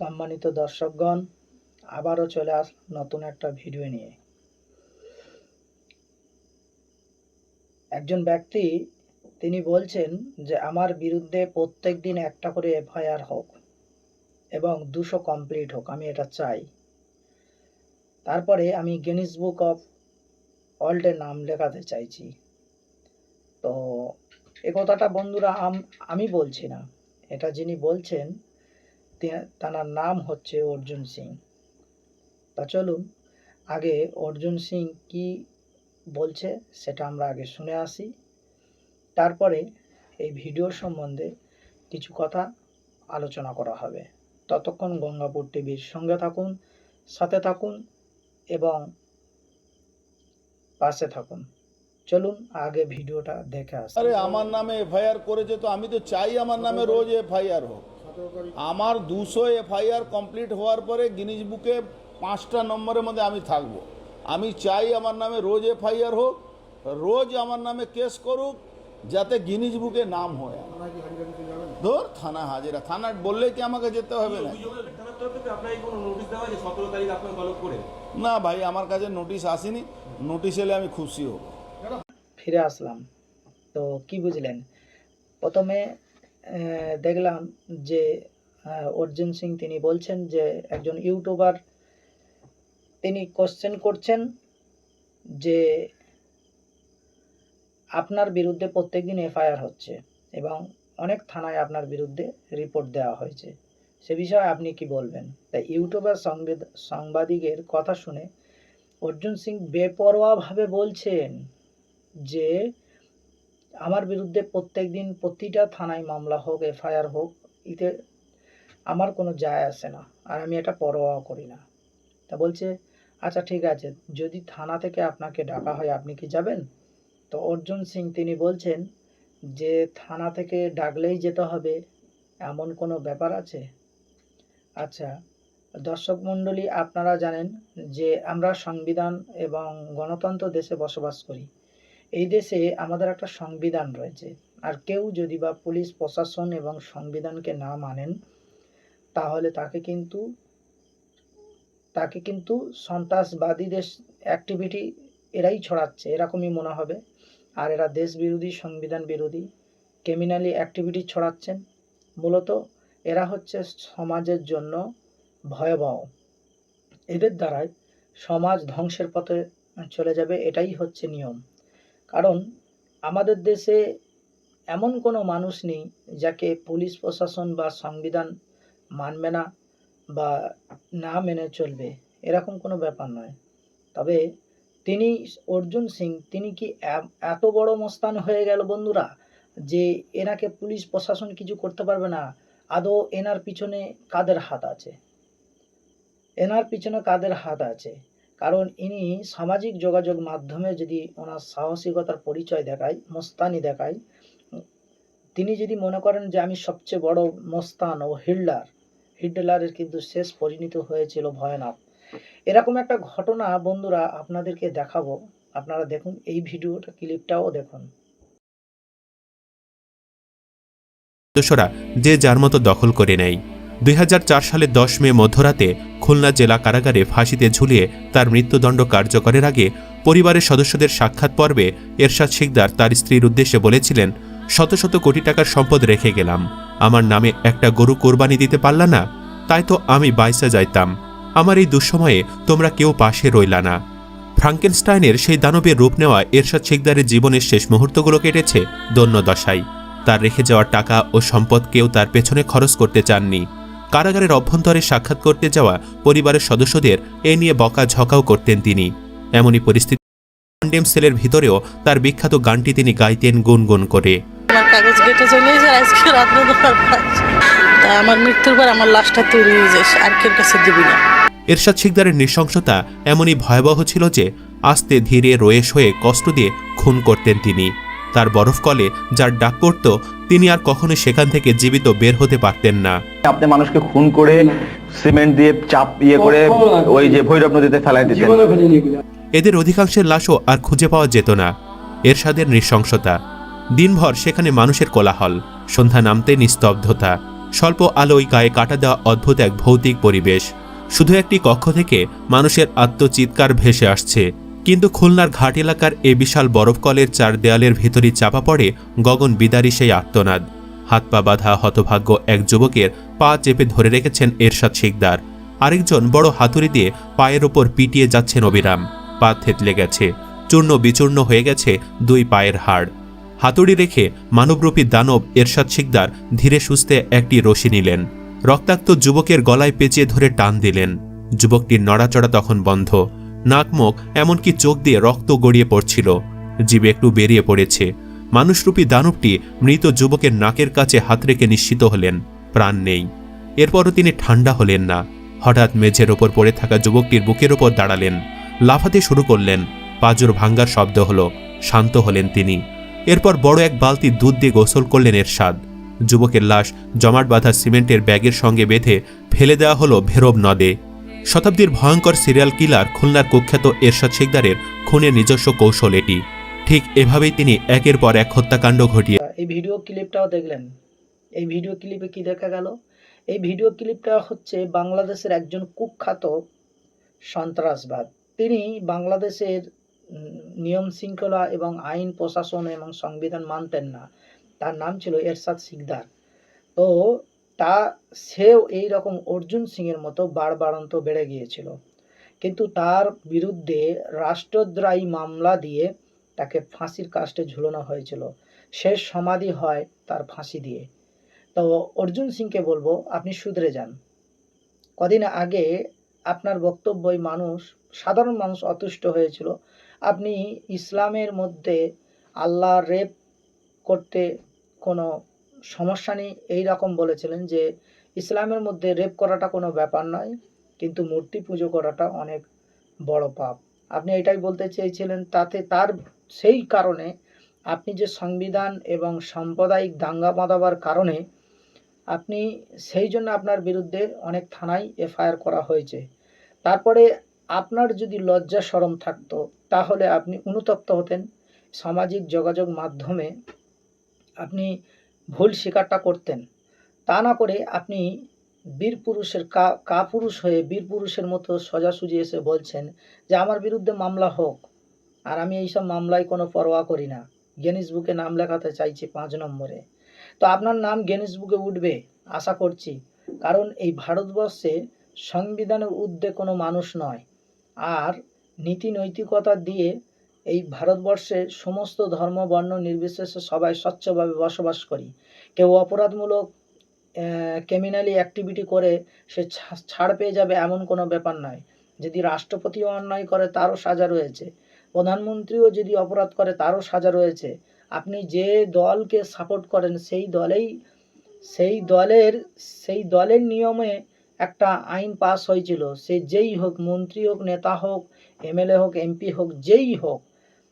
সম্মানিত দর্শকগণ, আবারও চলে আসলাম নতুন একটা ভিডিও নিয়ে। একজন ব্যক্তি তিনি বলছেন যে আমার বিরুদ্ধে প্রত্যেক দিন একটা করে এফআইআর হোক এবং 200 কমপ্লিট হোক, আমি এটা চাই। তারপরে আমি গিনিস বুক অফ ওয়ার্ল্ডে নাম লেখাতে চাইছি। তো এ কথাটা বন্ধুরা আমি বলছি না, এটা যিনি বলছেন তার নাম হচ্ছে অর্জুন সিং। তা চলুন আগে অর্জুন সিং কি বলছে সেটা আমরা আগে শুনে আসি, তারপরে এই ভিডিওর সম্বন্ধে কিছু কথা আলোচনা করা হবে। ততক্ষণ গঙ্গাপুর টিভির সঙ্গে থাকুন, সাথে থাকুন এবং পাশে থাকুন। চলুন আগে ভিডিওটা দেখে আসি। আরে আমার নামে এফআইআর করেছে, তো আমি তো চাই আমার নামে রোজ এফআইআর হোক। আমার 200 এফআইআর কমপ্লিট হওয়ার পরে গিনিস বুকে 5টা নম্বরের মধ্যে আমি থাকব। আমি চাই আমার নামে রোজ এফআইআর হোক, রোজ আমার নামে কেস করুক, যাতে গিনিস বুকে নাম হয়। ধর থানা হাজিরা, থানা বললে কি আমাকে যেতে হবে না? না ভাই, আমার কাছে নোটিশ আসেনি, নোটিশ এলে আমি খুশি হব। ফিরে আসলাম। তো কি বুঝলেন? প্রথমে দেখলাম যে অর্জুন সিং তিনি বলছেন যে একজন ইউটিউবার তিনি কোশ্চেন করছেন যে আপনার বিরুদ্ধে প্রত্যেকদিন এফআইআর হচ্ছে এবং অনেক থানায় আপনার বিরুদ্ধে রিপোর্ট দেওয়া হয়েছে, সে বিষয়ে আপনি কি বলবেন? তাই ইউটিউবার সাংবাদিকের কথা শুনে অর্জুন সিং বেপরোয়াভাবে বলছেন যে আমার বিরুদ্ধে প্রত্যেকদিন প্রতিটা থানায় মামলা হোক, এফআইআর হোক, এতে আমার কোনো যায় আসে না আর আমি এটা পরোয়া করি না। তা বলছে আচ্ছা ঠিক আছে, যদি থানা থেকে আপনাকে ডাকা হয় আপনি কি যাবেন? তো অর্জুন সিং তিনি বলছেন যে থানা থেকে ডাকলেই যেতে হবে এমন কোনো ব্যাপার আছে? আচ্ছা দর্শক মণ্ডলী, আপনারা জানেন যে আমরা সংবিধান এবং গণতন্ত্র দেশে বসবাস করি। এই দেশে আমাদের একটা সংবিধান রয়েছে, আর কেউ যদি বা পুলিশ প্রশাসন এবং সংবিধানকে না মানেন তাহলে তাকে কিন্তু সন্ত্রাসবাদী দেশ অ্যাক্টিভিটি এরাই ছড়াচ্ছে এরকমই মনে হবে। আর এরা দেশ বিরোধী, সংবিধান বিরোধী ক্রিমিনালি অ্যাক্টিভিটি ছড়াচ্ছেন। মূলত এরা হচ্ছে সমাজের জন্য ভয়াবহ। এদের দ্বারাই সমাজ ধ্বংসের পথে চলে যাবে, এটাই হচ্ছে নিয়ম। কারণ আমাদের দেশে এমন কোনো মানুষ নেই যাকে পুলিশ প্রশাসন বা সংবিধান মানবে না বা না মেনে চলবে, এরকম কোনো ব্যাপার নয়। তবে তিনি অর্জুন সিং তিনি কি এত বড় মস্তান হয়ে গেল বন্ধুরা যে এনাকে পুলিশ প্রশাসন কিছু করতে পারবে না? আদৌ এনার পিছনে কাদের হাত আছে? এনার পিছনে কাদের হাত আছে? কারণ ইনি সামাজিক যোগাযোগ মাধ্যমে যদি ওনার সাহসিকতার পরিচয় দেখায়, মস্তানি দেখায়, তিনি যদি মনে করেন যে আমি সবচেয়ে বড় মস্তান ও হিটলারের কিন্তু শেষ পরিণত হয়েছিল ভয়ানক। এরকম একটা ঘটনা বন্ধুরা আপনাদেরকে দেখাবো, আপনারা দেখুন এই ভিডিওটা, ক্লিপটাও দেখুন। দোসরা যে যার মতো দখল করে নেয়। 2004 সালের 10 মে মধ্যরাতে খুলনা জেলা কারাগারে ফাঁসিতে ঝুলিয়ে তার মৃত্যুদণ্ড কার্যকরের আগে পরিবারের সদস্যদের সাক্ষাৎ পর্বে এরশাদ শিকদার তার স্ত্রীর উদ্দেশ্যে বলেছিলেন, শত শত কোটি টাকার সম্পদ রেখে গেলাম, আমার নামে একটা গরু কোরবানি দিতে পারলা না, তাই তো আমি বাইসা যাইতাম, আমার এই দুঃসময়ে তোমরা কেউ পাশে রইলা না। ফ্রাঙ্কেনস্টাইনের সেই দানবের রূপ নেওয়া এরশাদ শিকদারের জীবনের শেষ মুহূর্তগুলো কেটেছে দন্য দশায়। তার রেখে যাওয়া টাকা ও সম্পদ কেউ তার পেছনে খরচ করতে চাননি। কারাগারের অভ্যন্তরে সাক্ষাৎ করতে যাওয়া পরিবারের সদস্যদের এ নিয়ে বকাঝকাও করতেন তিনি। এমনই পরিস্থিতি কন্ডেম সেলের ভিতরেও তার বিখ্যাত গানটি তিনি গাইতেন গুনগুন করে। আমার কাগজ কেটে চলে যায় আজকে রাত্রে আমার মৃত্যুর পর আমার লাশটা তৈরি হয়ে যায়, আর কেউ কাছে দিবি না। এরশাদ শিকদারের নৃশংসতা এমনই ভয়াবহ ছিল যে আস্তে ধীরে রয়েস হয়ে কষ্ট দিয়ে খুন করতেন তিনি। তার বরফ কলে যার ডাক পড়ত তিনি আর কখনো সেখান থেকে জীবিত বের হতে পারতেন না। আপনি মানুষকে খুন করে সিমেন্ট দিয়ে চাপ করে ওই যে ভৈরব নদীতে ফেলাই দিতেন। এদের অধিকাংশের লাশও আর খুঁজে পাওয়া যেত না। এরশাদের নৃশংসতা, দিনভর সেখানে মানুষের কোলাহল, সন্ধ্যা নামতে নিস্তব্ধতা, স্বল্প আলোয় গায়ে কাটা দেওয়া অদ্ভুত এক ভৌতিক পরিবেশ। শুধু একটি কক্ষ থেকে মানুষের আত্মচিৎকার ভেসে আসছে। কিন্তু খুলনার ঘাট এলাকার এ বিশাল বরফকলের চার দেয়ালের ভেতরই চাপা পড়ে গগন বিদারী সেই আর্তনাদ। হাত পা বাঁধা হতভাগ্য এক যুবকের পা চেপে ধরে রেখেছেন এরশাদ শিকদার। আরেকজন বড় হাতুড়ি দিয়ে পায়ের ওপর পিটিয়ে যাচ্ছেন অবিরাম। পা থেতলে গেছে, চূর্ণ বিচূর্ণ হয়ে গেছে দুই পায়ের হাড়। হাতুড়ি রেখে মানবরূপী দানব এরশাদ শিকদার ধীরে সুস্থে একটি রশি নিলেন, রক্তাক্ত যুবকের গলায় পেঁচিয়ে ধরে টান দিলেন। যুবকটির নড়াচড়া তখন বন্ধ, নাক মুখ এমনকি চোখ দিয়ে রক্ত গড়িয়ে পড়ছিল, জিভ একটু বেরিয়ে পড়েছে। মানুষরূপী দানবটি মৃত যুবকের নাকের কাছে হাত রেখে নিশ্চিত হলেন প্রাণ নেই। এরপরও তিনি ঠান্ডা হলেন না। হঠাৎ মেঝের ওপর পড়ে থাকা যুবকটির বুকের ওপর দাঁড়ালেন, লাফাতে শুরু করলেন। পাঁজর ভাঙ্গার শব্দ হলো, শান্ত হলেন তিনি। এরপর বড় এক বালতি দুধ দিয়ে গোসল করলেন এরশাদ। যুবকের লাশ জমাট বাঁধা সিমেন্টের ব্যাগের সঙ্গে বেঁধে ফেলে দেওয়া হলো ভেরব নদে। শতাব্দীর ভয়ঙ্কর সিরিয়াল কিলার খুলনার কুখ্যাত এরশাদ শিকদারের খুনের নিজস্ব কৌশল এটি। ঠিক এভাবেই তিনি একের পর এক হত্যাকাণ্ড ঘটিয়ে। এই ভিডিও ক্লিপটাও দেখলেন। এই ভিডিও ক্লিপে কি দেখা গেল? এই ভিডিও ক্লিপটা হচ্ছে বাংলাদেশের একজন কুখ্যাত সন্ত্রাসবাদ। তিনি বাংলাদেশের নিয়ম শৃঙ্খলা এবং আইন প্রশাসন এবং সংবিধান মানতেন না। তার নাম ছিল এরশাদ শিকদার। তো সেও এই রকম অর্জুন সিংয়ের মতো বাড়বাড়ন্ত বেড়ে গিয়েছিল, কিন্তু তার বিরুদ্ধে রাষ্ট্রদ্রোহী মামলা দিয়ে তাকে ফাঁসির কাস্টে ঝুলানো হয়েছিল। শেষ সমাধি হয় তার ফাঁসি দিয়ে। তো অর্জুন সিংকে বলবো, আপনি শুধরে যান। কদিন আগে আপনার বক্তব্যই সাধারণ মানুষ অতুষ্ট হয়েছিল। আপনি ইসলামের মধ্যে আল্লাহ রেপ করতে কোনো সমস্যা নেই এই রকম বলেছিলেন, যে ইসলামের মধ্যে রেপ করাটা কোনো ব্যাপার নয়, কিন্তু মূর্তি পুজো করাটা অনেক বড় পাপ। আপনি এটাই বলতে চেয়েছিলেন। সেই কারণে আপনি যে সংবিধান এবং সাম্প্রদায়িক দাঙ্গা বাঁধাবার কারণে সেই জন্য আপনার বিরুদ্ধে অনেক থানায় এফআইআর করা হয়েছে। তারপরে আপনার যদি লজ্জা শরম থাকতো তাহলে আপনি অনুতপ্ত হতেন, সামাজিক যোগাযোগ মাধ্যমে আপনি ভুল স্বীকারটা করতেন। তা না করে আপনি বীর পুরুষের কাপুরুষ হয়ে বীর পুরুষের মতো সোজাসুজি এসে বলছেন যে আমার বিরুদ্ধে মামলা হোক, আর আমি এইসব মামলায় কোনো পরোয়া করি না। গিনেস বুকে নাম লেখাতে চাইছি 5 নম্বরে। তো আপনার নাম গিনেস বুকে উঠবে আশা করছি, কারণ এই ভারতবর্ষে সংবিধানের ঊর্ধ্বে কোনো মানুষ নয়। আর নীতি নৈতিকতা দিয়ে এই ভারতবর্ষে সমস্ত ধর্ম বর্ণ নির্বিশেষে সবাই স্বচ্ছভাবে বসবাস করি। কেউ অপরাধমূলক ক্রিমিনালি অ্যাক্টিভিটি করে সে ছাড় পেয়ে যাবে এমন কোনো ব্যাপার নয়। যদি রাষ্ট্রপতিও অন্যায় করে তারও সাজা রয়েছে, প্রধানমন্ত্রীও যদি অপরাধ করে তারও সাজা রয়েছে। আপনি যে দলকে সাপোর্ট করেন সেই দলের নিয়মে একটা আইন পাস হয়েছিল। সে যেই হোক, মন্ত্রী হোক, নেতা হোক, এমএলএ হোক, এমপি হোক, যেই হোক,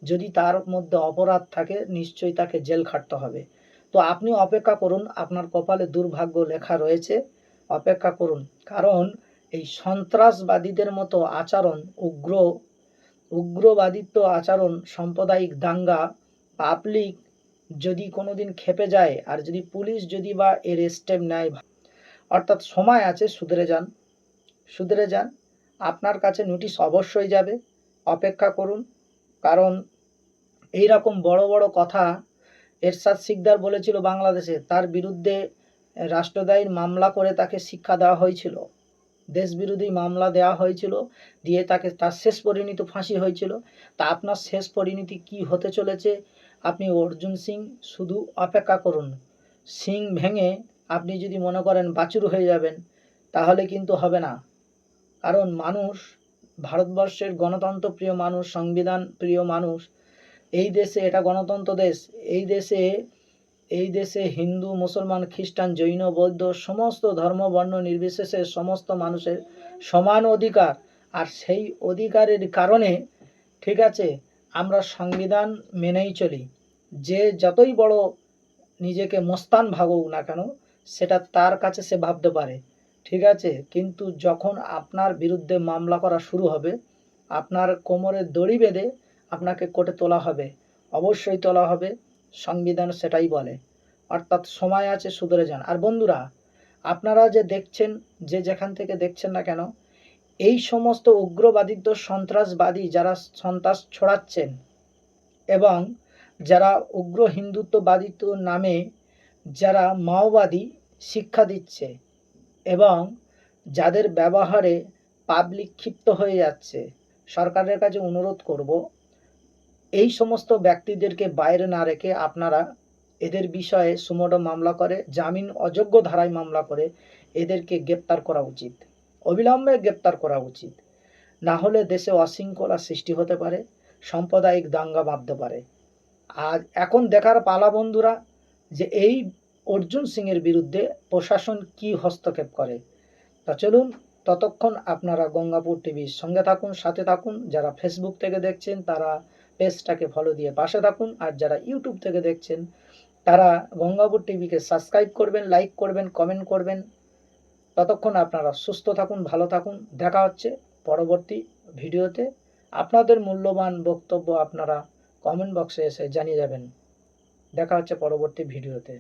যদি তার মধ্যে অপরাধ থাকে নিশ্চয়ই তাকে জেল খাটতে হবে। তো আপনি অপেক্ষা করুন, আপনার কপালে দুর্ভাগ্য লেখা রয়েছে, অপেক্ষা করুন। কারণ এই সন্ত্রাসবাদীদের মতো আচরণ, উগ্রবাদিত্ব আচরণ, সাম্প্রদায়িক দাঙ্গা, পাবলিক যদি কোনোদিন খেপে যায়, আর যদি পুলিশ যদি বা এর স্টেপ নেয়, অর্থাৎ সময় আছে, শুধরে যান। আপনার কাছে নোটিশ অবশ্যই যাবে, অপেক্ষা করুন। কারণ এই রকম বড় বড় কথা এরশাদ শিকদার বলেছিল বাংলাদেশে, তার বিরুদ্ধে রাষ্ট্রদ্রোহীর মামলা করে তাকে শিক্ষা দেওয়া হয়েছিল, দেশবিরোধী মামলা দেওয়া হয়েছিল, দিয়ে তার শেষ পরিণতি ফাঁসি হয়েছিল। তা আপনার শেষ পরিণতি কি হতে চলেছে আপনি অর্জুন সিং শুধু অপেক্ষা করুন। সিং ভেঙে আপনি যদি মনে করেন বাছুর হয়ে যাবেন তাহলে কিন্তু হবে না। কারণ মানুষ, ভারতবর্ষের গণতন্ত্র প্রিয় মানুষ, সংবিধান প্রিয় মানুষ, এই দেশে, এটা গণতন্ত্র দেশ, এই দেশে হিন্দু, মুসলমান, খ্রিস্টান, জৈন, বৌদ্ধ সমস্ত ধর্ম বর্ণ নির্বিশেষে সমস্ত মানুষের সমান অধিকার। আর সেই অধিকারের কারণে ঠিক আছে আমরা সংবিধান মেনেই চলি। যে যতই বড় নিজেকে মস্তান ভাবুক না কেন, সেটা তার কাছে সে ভাবতে পারে, ঠিক আছে। কিন্তু যখন আপনার বিরুদ্ধে মামলা করা শুরু হবে, আপনার কোমরে দড়ি বেঁধে আপনাকে কোর্টে তোলা হবে, অবশ্যই তোলা হবে, সংবিধান সেটাই বলে। অর্থাৎ সময় আছে, শুধরে যান। আর বন্ধুরা, আপনারা যে দেখছেন, যে যেখান থেকে দেখছেন না কেন, এই সমস্ত উগ্রবাদিত্ব সন্ত্রাসবাদী যারা সন্ত্রাস ছড়াচ্ছেন এবং যারা উগ্র হিন্দুত্ববাদিত্ব নামে যারা মাওবাদী শিক্ষা দিচ্ছে এবং যাদের ব্যবহারে পাবলিক ক্ষিপ্ত হয়ে যাচ্ছে, সরকারের কাছে অনুরোধ করব এই সমস্ত ব্যক্তিদেরকে বাইরে না রেখে আপনারা এদের বিষয়ে সুমোটো মামলা করে, জামিন অযোগ্য ধারায় মামলা করে এদেরকে গ্রেপ্তার করা উচিত, অবিলম্বে গ্রেপ্তার করা উচিত। না হলে দেশে অশৃঙ্খলা সৃষ্টি হতে পারে, সাম্প্রদায়িক দাঙ্গা বাঁধতে পারে। আর এখন দেখার পালা বন্ধুরা, যে এই অর্জুন সিংয়ের বিরুদ্ধে প্রশাসন কি হস্তক্ষেপ করে। তা চলুন, ততক্ষণ আপনারা গঙ্গাপুর টিভির সঙ্গে থাকুন, সাথে থাকুন। যারা ফেসবুক থেকে দেখছেন তারা পেজটাকে ফলো দিয়ে পাশে থাকুন, আর যারা ইউটিউব থেকে দেখছেন তারা গঙ্গাপুর টিভিকে সাবস্ক্রাইব করবেন, লাইক করবেন, কমেন্ট করবেন। ততক্ষণ আপনারা সুস্থ থাকুন, ভালো থাকুন। দেখা হচ্ছে পরবর্তী ভিডিওতে। আপনাদের মূল্যবান বক্তব্য আপনারা কমেন্ট বক্সে এসে জানিয়ে যাবেন। দেখা হচ্ছে পরবর্তী ভিডিওতে।